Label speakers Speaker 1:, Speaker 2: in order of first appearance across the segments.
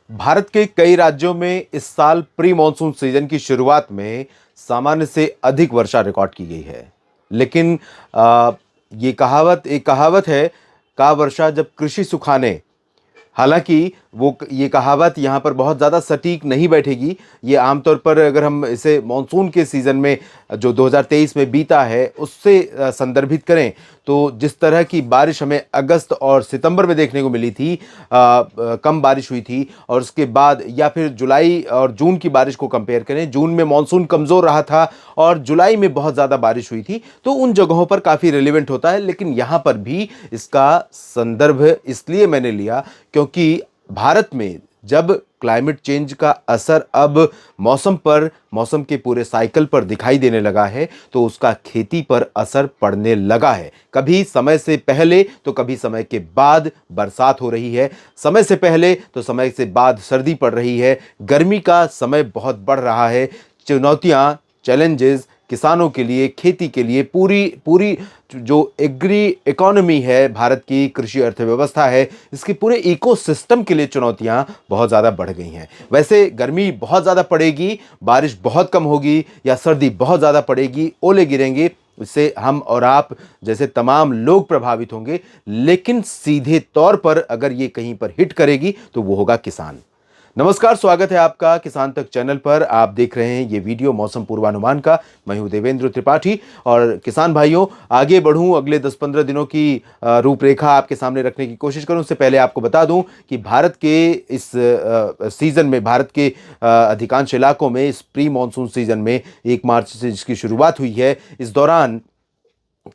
Speaker 1: भारत के कई राज्यों में इस साल प्री मॉनसून सीजन की शुरुआत में सामान्य से अधिक वर्षा रिकॉर्ड की गई है। लेकिन ये कहावत एक कहावत है, का वर्षा जब कृषि सुखाने। हालांकि ये कहावत यहाँ पर बहुत ज़्यादा सटीक नहीं बैठेगी। ये आमतौर पर अगर हम इसे मानसून के सीज़न में जो 2023 में बीता है उससे संदर्भित करें तो जिस तरह की बारिश हमें अगस्त और सितंबर में देखने को मिली थी, कम बारिश हुई थी, और उसके बाद या फिर जुलाई और जून की बारिश को कंपेयर करें, जून में मानसून कमज़ोर रहा था और जुलाई में बहुत ज़्यादा बारिश हुई थी, तो उन जगहों पर काफ़ी रिलेवेंट होता है। लेकिन यहाँ पर भी इसका संदर्भ इसलिए मैंने लिया क्योंकि भारत में जब क्लाइमेट चेंज का असर अब मौसम के पूरे साइकिल पर दिखाई देने लगा है, तो उसका खेती पर असर पड़ने लगा है। कभी समय से पहले तो कभी समय के बाद बरसात हो रही है, समय से पहले तो समय से बाद सर्दी पड़ रही है, गर्मी का समय बहुत बढ़ रहा है। चुनौतियां, चैलेंजेस किसानों के लिए, खेती के लिए, पूरी पूरी जो एग्री इकोनॉमी है, भारत की कृषि अर्थव्यवस्था है, इसके पूरे इकोसिस्टम के लिए चुनौतियां बहुत ज़्यादा बढ़ गई हैं। वैसे गर्मी बहुत ज़्यादा पड़ेगी, बारिश बहुत कम होगी, या सर्दी बहुत ज़्यादा पड़ेगी, ओले गिरेंगे, इससे हम और आप जैसे तमाम लोग प्रभावित होंगे। लेकिन सीधे तौर पर अगर ये कहीं पर हिट करेगी तो वो होगा किसान। नमस्कार, स्वागत है आपका किसान तक चैनल पर। आप देख रहे हैं ये वीडियो मौसम पूर्वानुमान का। मैं हूं देवेंद्र त्रिपाठी। और किसान भाइयों, आगे बढ़ूं, अगले 10-15 दिनों की रूपरेखा आपके सामने रखने की कोशिश करूं। उससे पहले आपको बता दूं कि भारत के इस सीजन में, भारत के अधिकांश इलाकों में इस प्री मानसून सीजन में 1 मार्च से जिसकी शुरुआत हुई है, इस दौरान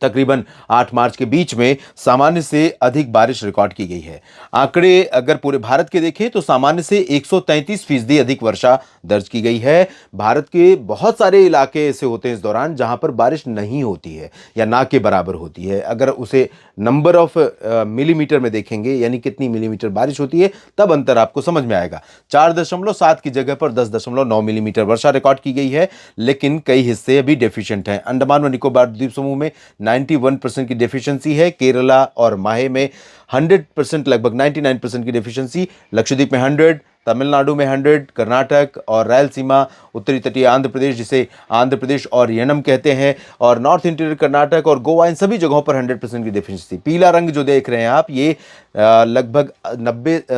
Speaker 1: तकरीबन 8 मार्च के बीच में सामान्य से अधिक बारिश रिकॉर्ड की गई है। आंकड़े अगर पूरे भारत के देखें तो सामान्य से 133% अधिक वर्षा दर्ज की गई है। भारत के बहुत सारे इलाके ऐसे होते हैं इस दौरान जहां पर बारिश नहीं होती है या ना के बराबर होती है। अगर उसे नंबर ऑफ मिलीमीटर में देखेंगे, यानी कितनी मिलीमीटर बारिश होती है, तब अंतर आपको समझ में आएगा। 4.7 की जगह पर 10.9 मिलीमीटर वर्षा रिकॉर्ड की गई है। लेकिन कई हिस्से अभी डेफिशिएंट हैं। अंडमान व निकोबार द्वीप समूह में 91% की डेफिशिएंसी है। केरला और माहे में 100%, लगभग 99% की डेफिशिएंसी। लक्षद्वीप में 100, तमिलनाडु में 100, कर्नाटक और रायलसीमा, उत्तरी तटीय आंध्र प्रदेश जिसे आंध्र प्रदेश और यनम कहते हैं, और नॉर्थ इंटीरियर कर्नाटक और गोवा, इन सभी जगहों पर 100% की डेफिशिएंसी। पीला रंग जो देख रहे हैं आप, ये लगभग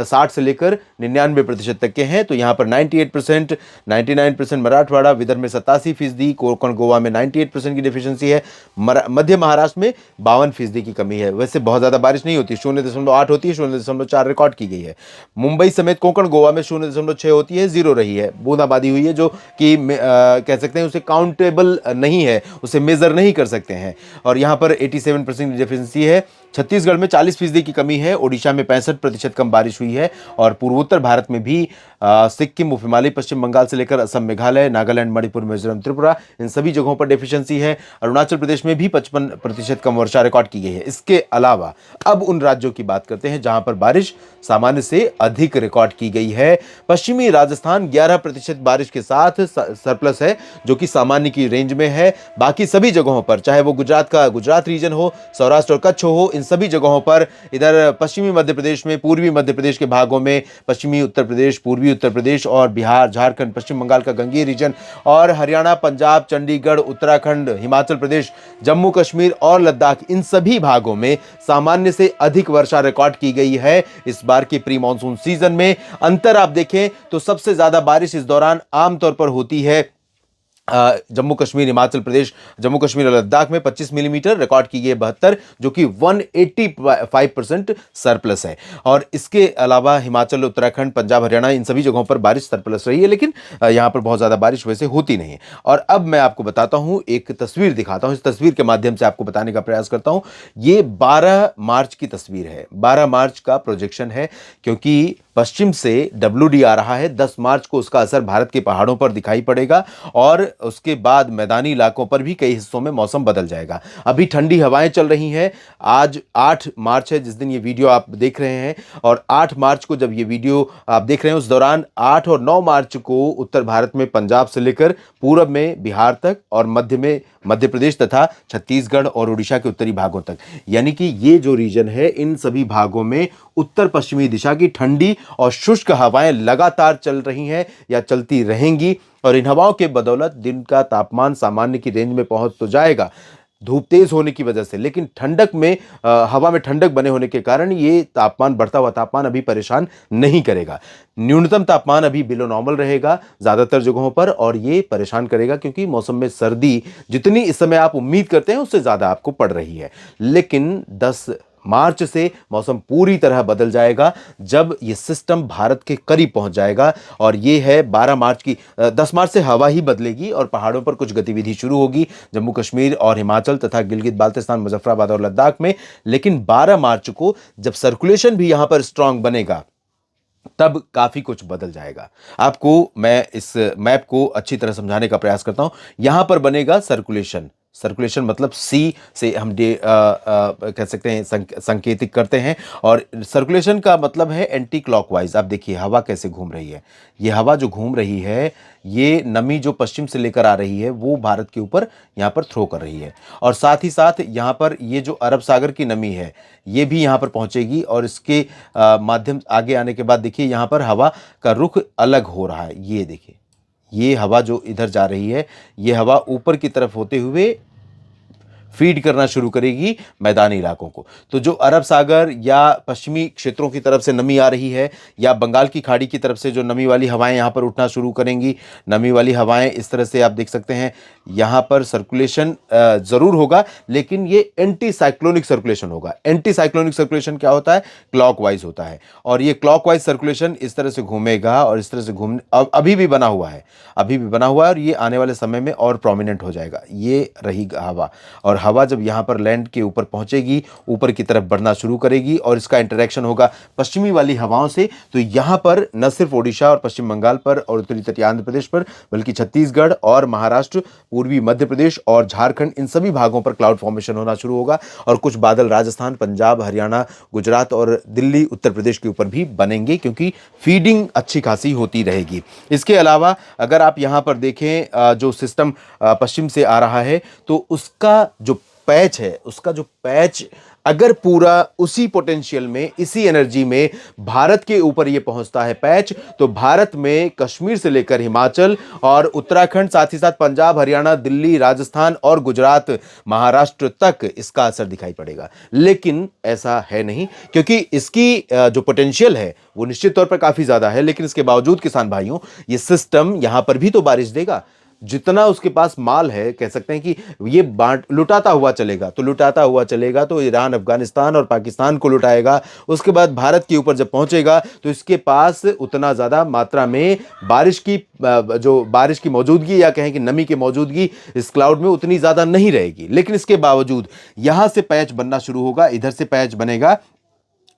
Speaker 1: 60 से लेकर 99% तक के हैं। तो यहाँ पर 98%, 99% मराठवाड़ा, विदर्भ में 87%, कोंकण गोवा में 98% की डेफिशिएंसी है। मध्य महाराष्ट्र में 52% की कमी है। वैसे बहुत ज़्यादा बारिश नहीं होती, 0.8 होती है, 0.4 रिकॉर्ड की गई है। मुंबई समेत कोंकण गोवा में 0.6 होती है, 0 रही है, बूंदाबांदी हुई है, जो कि कह सकते हैं उसे काउंटेबल नहीं है, उसे मेजर नहीं कर सकते हैं। और यहाँ पर 87% की डेफिशिएंसी है। छत्तीसगढ़ में 40% की कमी है। ओडिशा में 65% कम बारिश हुई है। और पूर्वोत्तर भारत में भी सिक्किम, उप हिमालय, पश्चिम बंगाल से लेकर असम, मेघालय, नागालैंड, मणिपुर, मिजोरम, त्रिपुरा, इन सभी जगहों पर डेफिशिएंसी है। अरुणाचल प्रदेश में भी 55% कम वर्षा रिकॉर्ड की गई है। इसके अलावा अब उन राज्यों की बात करते हैं जहां पर बारिश सामान्य से अधिक रिकॉर्ड की गई है। पश्चिमी राजस्थान 11% बारिश के साथ सरप्लस है, जो कि सामान्य की रेंज में है। बाकी सभी जगहों पर, चाहे वो गुजरात का गुजरात रीजन हो, सौराष्ट्र और कच्छ हो, इन सभी जगहों पर, इधर पश्चिमी मध्य प्रदेश में, पूर्वी मध्य प्रदेश के भागों में, पश्चिमी उत्तर प्रदेश, पूर्वी उत्तर प्रदेश और बिहार, झारखंड, पश्चिम बंगाल का गंगेय रीजन, और हरियाणा, पंजाब, चंडीगढ़, उत्तराखंड, हिमाचल प्रदेश, जम्मू कश्मीर और लद्दाख, इन सभी भागों में सामान्य से अधिक वर्षा रिकॉर्ड की गई है इस बार के प्री मॉनसून सीजन में। अंतर आप देखें तो सबसे ज्यादा बारिश इस दौरान आमतौर पर होती है जम्मू कश्मीर, हिमाचल प्रदेश, जम्मू कश्मीर और लद्दाख में 25 मिलीमीटर रिकॉर्ड की गई, 72, जो कि 185% सरप्लस है। और इसके अलावा हिमाचल, उत्तराखंड, पंजाब, हरियाणा, इन सभी जगहों पर बारिश सरप्लस रही है। लेकिन यहां पर बहुत ज्यादा बारिश वैसे होती नहीं है। और अब मैं आपको बताता हूं, एक तस्वीर दिखाता हूं, इस तस्वीर के माध्यम से आपको बताने का प्रयास करता हूं। ये 12 मार्च की तस्वीर है, 12 मार्च का प्रोजेक्शन है, क्योंकि पश्चिम से WD आ रहा है। 10 मार्च को उसका असर भारत के पहाड़ों पर दिखाई पड़ेगा। और उसके बाद मैदानी इलाकों पर भी कई हिस्सों में मौसम बदल जाएगा। अभी ठंडी हवाएं चल रही हैं। आज 8 मार्च है जिस दिन ये वीडियो आप देख रहे हैं, और 8 मार्च को जब ये वीडियो आप देख रहे हैं उस दौरान 8 और 9 मार्च को उत्तर भारत में पंजाब से लेकर पूरब में बिहार तक और मध्य में मध्य प्रदेश तथा छत्तीसगढ़ और उड़ीसा के उत्तरी भागों तक, यानी कि ये जो रीजन है इन सभी भागों में उत्तर पश्चिमी दिशा की ठंडी और शुष्क हवाएं लगातार चल रही हैं या चलती रहेंगी। और इन हवाओं के बदौलत दिन का तापमान सामान्य की रेंज में पहुंच तो जाएगा धूप तेज होने की वजह से, लेकिन ठंडक में हवा में ठंडक बने होने के कारण ये तापमान, बढ़ता हुआ तापमान अभी परेशान नहीं करेगा। न्यूनतम तापमान अभी बिलो नॉर्मल रहेगा ज़्यादातर जगहों पर, और ये परेशान करेगा क्योंकि मौसम में सर्दी जितनी इस समय आप उम्मीद करते हैं उससे ज़्यादा आपको पड़ रही है। लेकिन 10 मार्च से मौसम पूरी तरह बदल जाएगा जब ये सिस्टम भारत के करीब पहुंच जाएगा, और ये है 12 मार्च की 10 मार्च से हवा ही बदलेगी और पहाड़ों पर कुछ गतिविधि शुरू होगी जम्मू कश्मीर और हिमाचल तथा गिलगित बाल्टिस्तान, मुजफ्फराबाद और लद्दाख में। लेकिन 12 मार्च को जब सर्कुलेशन भी यहां पर स्ट्रांग बनेगा तब काफी कुछ बदल जाएगा। आपको मैं इस मैप को अच्छी तरह समझाने का प्रयास करता हूं। यहां पर बनेगा सर्कुलेशन। सर्कुलेशन मतलब सी से हम कह सकते हैं, संकेतिक करते हैं, और सर्कुलेशन का मतलब है एंटी क्लॉकवाइज। आप देखिए हवा कैसे घूम रही है। ये हवा जो घूम रही है, ये नमी जो पश्चिम से लेकर आ रही है वो भारत के ऊपर यहाँ पर थ्रो कर रही है, और साथ ही साथ यहाँ पर ये जो अरब सागर की नमी है ये भी यहाँ पर पहुँचेगी, और इसके माध्यम आगे आने के बाद देखिए यहाँ पर हवा का रुख अलग हो रहा है। ये देखिए, ये हवा जो इधर जा रही है, ये हवा ऊपर की तरफ होते हुए फीड करना शुरू करेगी मैदानी इलाकों को। तो जो अरब सागर या पश्चिमी क्षेत्रों की तरफ से नमी आ रही है, या बंगाल की खाड़ी की तरफ से जो नमी वाली हवाएं यहाँ पर उठना शुरू करेंगी, नमी वाली हवाएं इस तरह से आप देख सकते हैं यहाँ पर सर्कुलेशन ज़रूर होगा, लेकिन ये एंटी साइक्लोनिक सर्कुलेशन होगा। एंटी साइक्लोनिक सर्कुलेशन क्या होता है? क्लॉकवाइज होता है, और ये क्लॉकवाइज सर्कुलेशन इस तरह से घूमेगा और इस तरह से अभी भी बना हुआ है, अभी भी बना हुआ है, और ये आने वाले समय में और प्रोमिनेंट हो जाएगा। ये रही हवा, और हवा जब यहाँ पर लैंड के ऊपर पहुँचेगी, ऊपर की तरफ बढ़ना शुरू करेगी और इसका इंटरेक्शन होगा पश्चिमी वाली हवाओं से, तो यहाँ पर न सिर्फ ओडिशा और पश्चिम बंगाल पर और उत्तरी तटीय आंध्र प्रदेश पर, बल्कि छत्तीसगढ़ और महाराष्ट्र, पूर्वी मध्य प्रदेश और झारखंड, इन सभी भागों पर क्लाउड फॉर्मेशन होना शुरू होगा, और कुछ बादल राजस्थान, पंजाब, हरियाणा, गुजरात और दिल्ली, उत्तर प्रदेश के ऊपर भी बनेंगे, क्योंकि फीडिंग अच्छी खासी होती रहेगी। इसके अलावा अगर आप यहाँ पर देखें जो सिस्टम पश्चिम से आ रहा है, तो उसका जो पैच है, उसका जो पैच अगर पूरा उसी पोटेंशियल में, इसी एनर्जी में भारत के ऊपर ये पहुंचता है पैच, तो भारत में कश्मीर से लेकर हिमाचल और उत्तराखंड, साथ ही साथ पंजाब, हरियाणा, दिल्ली, राजस्थान और गुजरात, महाराष्ट्र तक इसका असर दिखाई पड़ेगा। लेकिन ऐसा है नहीं, क्योंकि इसकी जो पोटेंशियल है वो निश्चित तौर पर काफी ज्यादा है, लेकिन इसके बावजूद किसान भाइयों, ये सिस्टम यहां पर भी तो बारिश देगा। जितना उसके पास माल है, कह सकते हैं कि ये लुटाता हुआ चलेगा, तो लुटाता हुआ चलेगा तो ईरान, अफगानिस्तान और पाकिस्तान को लुटाएगा। उसके बाद भारत के ऊपर जब पहुंचेगा तो इसके पास उतना ज़्यादा मात्रा में बारिश की मौजूदगी, या कहें कि नमी की मौजूदगी इस क्लाउड में उतनी ज़्यादा नहीं रहेगी। लेकिन इसके बावजूद यहाँ से पैच बनना शुरू होगा, इधर से पैच बनेगा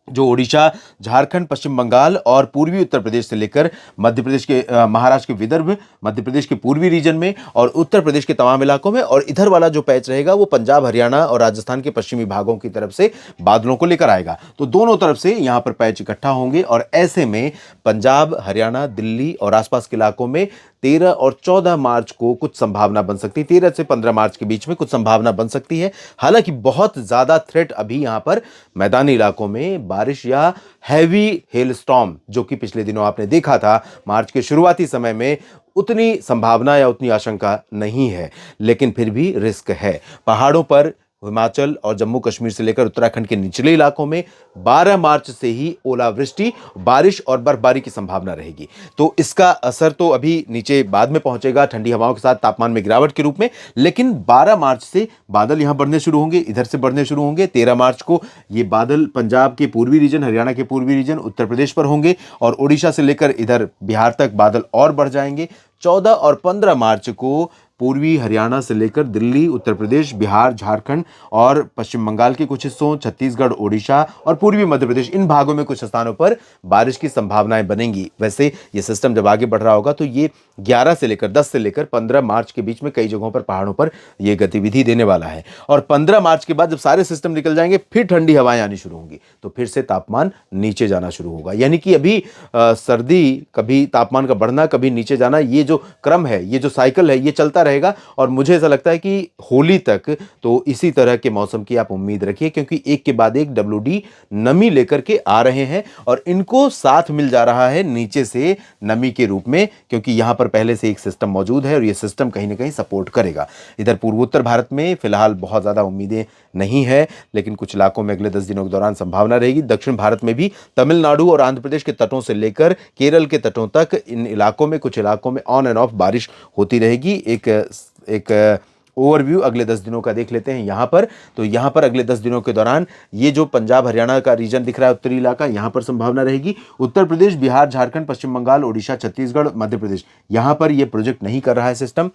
Speaker 1: जो ओडिशा, झारखंड, पश्चिम बंगाल और पूर्वी उत्तर प्रदेश से लेकर मध्य प्रदेश के महाराष्ट्र के विदर्भ, मध्य प्रदेश के पूर्वी रीजन में और उत्तर प्रदेश के तमाम इलाकों में, और इधर वाला जो पैच रहेगा वो पंजाब, हरियाणा और राजस्थान के पश्चिमी भागों की तरफ से बादलों को लेकर आएगा। तो दोनों तरफ से यहाँ पर पैच इकट्ठा होंगे, और ऐसे में पंजाब, हरियाणा, दिल्ली और आसपास के इलाकों में 13 और 14 मार्च को कुछ संभावना बन सकती है। 13 से 15 मार्च के बीच में कुछ संभावना बन सकती है। हालांकि बहुत ज्यादा थ्रेट अभी यहां पर मैदानी इलाकों में बारिश या हैवी हेल स्टॉर्म, जो कि पिछले दिनों आपने देखा था मार्च के शुरुआती समय में, उतनी संभावना या उतनी आशंका नहीं है। लेकिन फिर भी रिस्क है। पहाड़ों पर हिमाचल और जम्मू कश्मीर से लेकर उत्तराखंड के निचले इलाकों में 12 मार्च से ही ओलावृष्टि, बारिश और बर्फबारी की संभावना रहेगी। तो इसका असर तो अभी नीचे बाद में पहुंचेगा ठंडी हवाओं के साथ तापमान में गिरावट के रूप में, लेकिन 12 मार्च से बादल यहां बढ़ने शुरू होंगे, इधर से बढ़ने शुरू होंगे। 13 मार्च को ये बादल पंजाब के पूर्वी रीजन, हरियाणा के पूर्वी रीजन, उत्तर प्रदेश पर होंगे, और ओडिशा से लेकर इधर बिहार तक बादल और बढ़ जाएंगे। 14 और 15 मार्च को पूर्वी हरियाणा से लेकर दिल्ली, उत्तर प्रदेश, बिहार, झारखंड और पश्चिम बंगाल के कुछ हिस्सों, छत्तीसगढ़, ओडिशा और पूर्वी मध्य प्रदेश, इन भागों में कुछ स्थानों पर बारिश की संभावनाएं बनेंगी। वैसे ये सिस्टम जब आगे बढ़ रहा होगा तो ये 10 से लेकर 15 मार्च के बीच में कई जगहों पर, पहाड़ों पर यह गतिविधि देने वाला है। और 15 मार्च के बाद जब सारे सिस्टम निकल जाएंगे, फिर ठंडी हवाएं आनी शुरू होंगी, तो फिर से तापमान नीचे जाना शुरू होगा। यानी कि अभी सर्दी, कभी तापमान का बढ़ना, कभी नीचे जाना, ये जो क्रम है, ये जो साइकिल है, ये चलता रहेगा। और मुझे ऐसा लगता है कि होली तक तो इसी तरह के मौसम की आप उम्मीद रखिए, क्योंकि एक के बाद एक WD नमी लेकर के आ रहे हैं और इनको साथ मिल जा रहा है नीचे से नमी के रूप में, क्योंकि यहां पर पहले से एक सिस्टम मौजूद है और यह सिस्टम कहीं ना कहीं सपोर्ट करेगा। इधर पूर्वोत्तर भारत में फिलहाल बहुत ज्यादा उम्मीदें नहीं है, लेकिन कुछ इलाकों में अगले 10 दिनों के दौरान संभावना रहेगी। दक्षिण भारत में भी तमिलनाडु और आंध्र प्रदेश के तटों से लेकर केरल के तटों तक, इन इलाकों में, कुछ इलाकों में ऑन एंड ऑफ बारिश होती रहेगी। एक ओवरव्यू अगले 10 दिनों का देख लेते हैं यहां पर। तो यहां पर अगले 10 दिनों के दौरान ये जो पंजाब हरियाणा का रीजन दिख रहा है, उत्तरी इलाका, यहां पर संभावना रहेगी। उत्तर प्रदेश, बिहार, झारखंड, पश्चिम बंगाल, ओडिशा, छत्तीसगढ़, मध्य प्रदेश, यहां पर यह प्रोजेक्ट नहीं कर रहा है सिस्टम।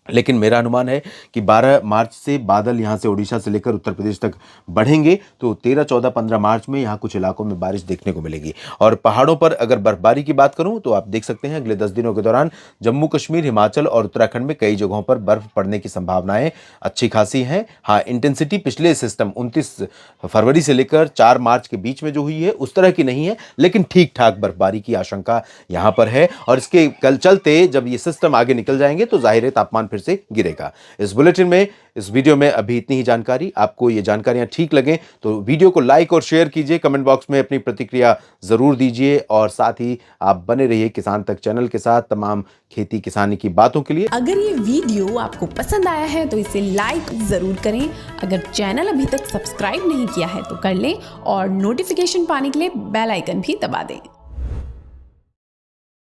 Speaker 1: लेकिन मेरा अनुमान है कि 12 मार्च से बादल यहां से ओडिशा से लेकर उत्तर प्रदेश तक बढ़ेंगे, तो 13, 14, 15 मार्च में यहां कुछ इलाकों में बारिश देखने को मिलेगी। और पहाड़ों पर अगर बर्फबारी की बात करूं तो आप देख सकते हैं अगले 10 दिनों के दौरान जम्मू कश्मीर, हिमाचल और उत्तराखंड में कई जगहों पर बर्फ पड़ने की संभावनाएं अच्छी खासी हैं। हाँ, इंटेंसिटी पिछले सिस्टम 29 फरवरी से लेकर 4 मार्च के बीच में जो हुई है उस तरह की नहीं है, लेकिन ठीक ठाक बर्फबारी की आशंका यहां पर है। और इसके कल चलते जब ये सिस्टम आगे निकल जाएंगे तो जाहिर है तापमान फिर से गिरेगा। इस बुलेटिन में, इस वीडियो में अभी इतनी ही जानकारी। आपको ये जानकारियां ठीक लगे तो वीडियो को लाइक और शेयर कीजिए, कमेंट बॉक्स में अपनी प्रतिक्रिया जरूर दीजिए और साथ ही आप बने रहिए किसान तक चैनल के साथ तमाम खेती किसानी की बातों के लिए।
Speaker 2: अगर ये वीडियो आपको पसंद आया है तो इसे लाइक जरूर करें। अगर चैनल अभी तक सब्सक्राइब नहीं किया है तो कर लें और नोटिफिकेशन पाने के लिए बेल आइकन भी दबा दें।